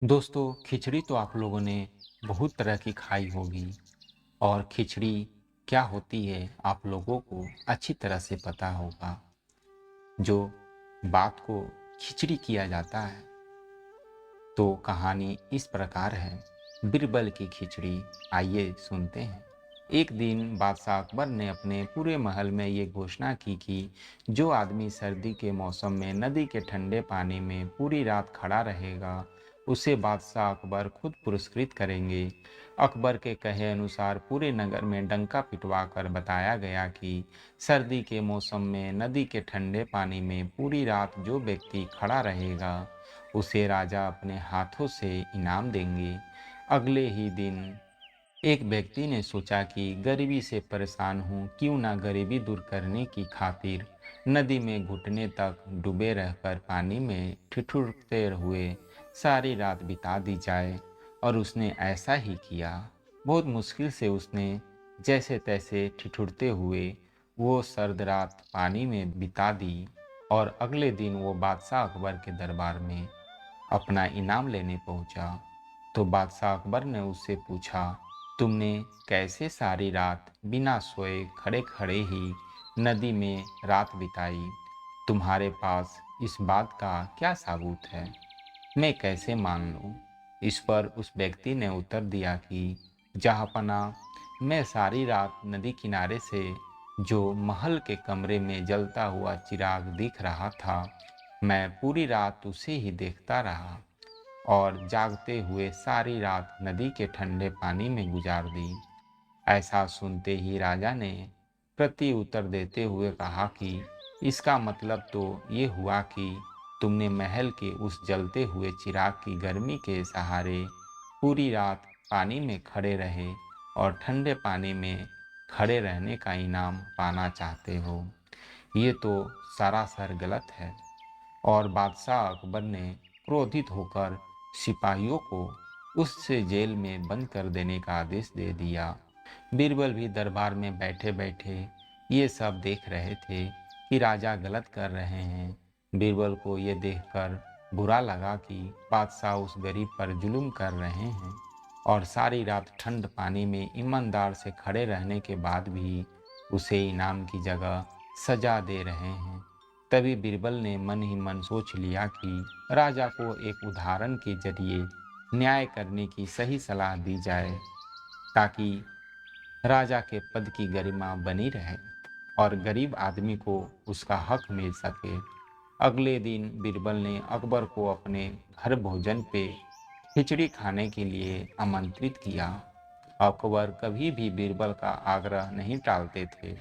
दोस्तों, खिचड़ी तो आप लोगों ने बहुत तरह की खाई होगी और खिचड़ी क्या होती है आप लोगों को अच्छी तरह से पता होगा। जो बात को खिचड़ी किया जाता है तो कहानी इस प्रकार है। बीरबल की खिचड़ी। आइए सुनते हैं। एक दिन बादशाह अकबर ने अपने पूरे महल में ये घोषणा की कि जो आदमी सर्दी के मौसम में नदी के ठंडे पानी में पूरी रात खड़ा रहेगा उसे बादशाह अकबर खुद पुरस्कृत करेंगे। अकबर के कहे अनुसार पूरे नगर में डंका पिटवा कर बताया गया कि सर्दी के मौसम में नदी के ठंडे पानी में पूरी रात जो व्यक्ति खड़ा रहेगा उसे राजा अपने हाथों से इनाम देंगे। अगले ही दिन एक व्यक्ति ने सोचा कि गरीबी से परेशान हूँ, क्यों ना गरीबी दूर करने की खातिर नदी में घुटने तक डूबे रहकर पानी में ठिठुरते हुए सारी रात बिता दी जाए। और उसने ऐसा ही किया। बहुत मुश्किल से उसने जैसे तैसे ठिठुरते हुए वो सर्द रात पानी में बिता दी। और अगले दिन वो बादशाह अकबर के दरबार में अपना इनाम लेने पहुंचा। तो बादशाह अकबर ने उससे पूछा, तुमने कैसे सारी रात बिना सोए खड़े खड़े ही नदी में रात बिताई? तुम्हारे पास इस बात का क्या सबूत है? मैं कैसे मान लूं? इस पर उस व्यक्ति ने उत्तर दिया कि जहाँपना, मैं सारी रात नदी किनारे से जो महल के कमरे में जलता हुआ चिराग दिख रहा था, मैं पूरी रात उसे ही देखता रहा और जागते हुए सारी रात नदी के ठंडे पानी में गुजार दी। ऐसा सुनते ही राजा ने प्रति उत्तर देते हुए कहा कि इसका मतलब तो ये हुआ कि तुमने महल के उस जलते हुए चिराग की गर्मी के सहारे पूरी रात पानी में खड़े रहे और ठंडे पानी में खड़े रहने का इनाम पाना चाहते हो। ये तो सरासर गलत है। और बादशाह अकबर ने क्रोधित होकर सिपाहियों को उससे जेल में बंद कर देने का आदेश दे दिया। बीरबल भी दरबार में बैठे बैठे ये सब देख रहे थे कि राजा गलत कर रहे हैं। बीरबल को ये देखकर बुरा लगा कि बादशाह उस गरीब पर जुल्म कर रहे हैं और सारी रात ठंड पानी में ईमानदार से खड़े रहने के बाद भी उसे इनाम की जगह सजा दे रहे हैं। तभी बीरबल ने मन ही मन सोच लिया कि राजा को एक उदाहरण के जरिए न्याय करने की सही सलाह दी जाए, ताकि राजा के पद की गरिमा बनी रहे और गरीब आदमी को उसका हक मिल सके। अगले दिन बीरबल ने अकबर को अपने घर भोजन पे खिचड़ी खाने के लिए आमंत्रित किया। अकबर कभी भी बीरबल का आग्रह नहीं टालते थे,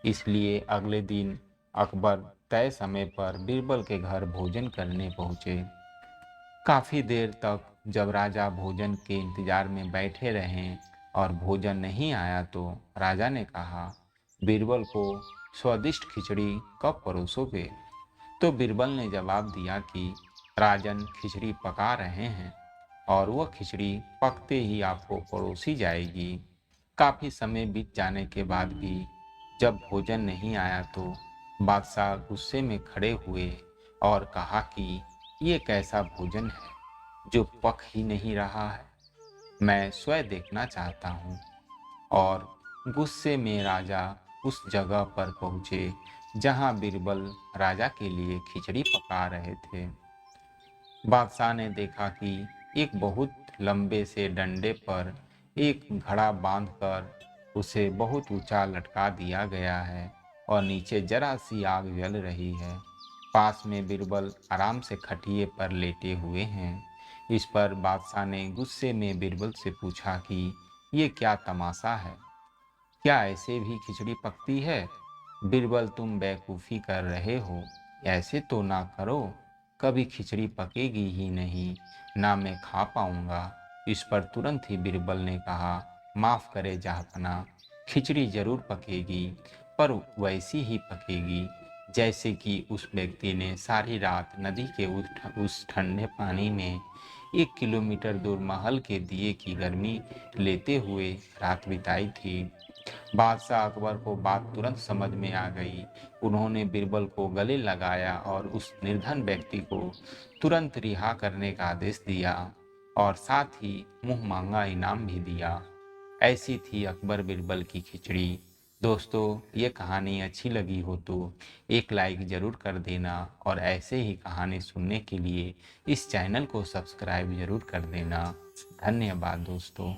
इसलिए अगले दिन अकबर तय समय पर बीरबल के घर भोजन करने पहुंचे। काफी देर तक जब राजा भोजन के इंतजार में बैठे रहे और भोजन नहीं आया तो राजा ने कहा, बीरबल को स्वादिष्ट खिचड़ी कब परोसोगे? तो बीरबल ने जवाब दिया कि राजन खिचड़ी पका रहे हैं और वह खिचड़ी पकते ही आपको परोसी जाएगी। काफी समय बीत जाने के बाद भी जब भोजन नहीं आया तो बादशाह गुस्से में खड़े हुए और कहा कि ये कैसा भोजन है जो पक ही नहीं रहा है? मैं स्वयं देखना चाहता हूँ। और गुस्से में राजा उस जगह पर पहुँचे जहाँ बीरबल राजा के लिए खिचड़ी पका रहे थे। बादशाह ने देखा कि एक बहुत लंबे से डंडे पर एक घड़ा बांधकर उसे बहुत ऊंचा लटका दिया गया है और नीचे जरा सी आग जल रही है। पास में बीरबल आराम से खटिए पर लेटे हुए हैं। इस पर बादशाह ने गुस्से में बीरबल से पूछा कि ये क्या तमाशा है? क्या ऐसे भी खिचड़ी पकती है? बीरबल, तुम बेवकूफ़ी कर रहे हो। ऐसे तो ना करो। कभी खिचड़ी पकेगी ही नहीं, ना मैं खा पाऊंगा। इस पर तुरंत ही बीरबल ने कहा, माफ़ करे जहाँपना, खिचड़ी जरूर पकेगी, पर वैसी ही पकेगी जैसे कि उस व्यक्ति ने सारी रात नदी के उस ठंडे पानी में 1 किलोमीटर दूर महल के दिए की गर्मी लेते हुए रात बिताई थी। बादशाह अकबर को बात तुरंत समझ में आ गई। उन्होंने बीरबल को गले लगाया और उस निर्धन व्यक्ति को तुरंत रिहा करने का आदेश दिया। और साथ ही मुंह मांगा इनाम भी दिया। ऐसी थी अकबर बिरबल की खिचड़ी। दोस्तों, ये कहानी अच्छी लगी हो तो एक लाइक ज़रूर कर देना और ऐसे ही कहानी सुनने के लिए इस चैनल को सब्सक्राइब ज़रूर कर देना। धन्यवाद दोस्तों।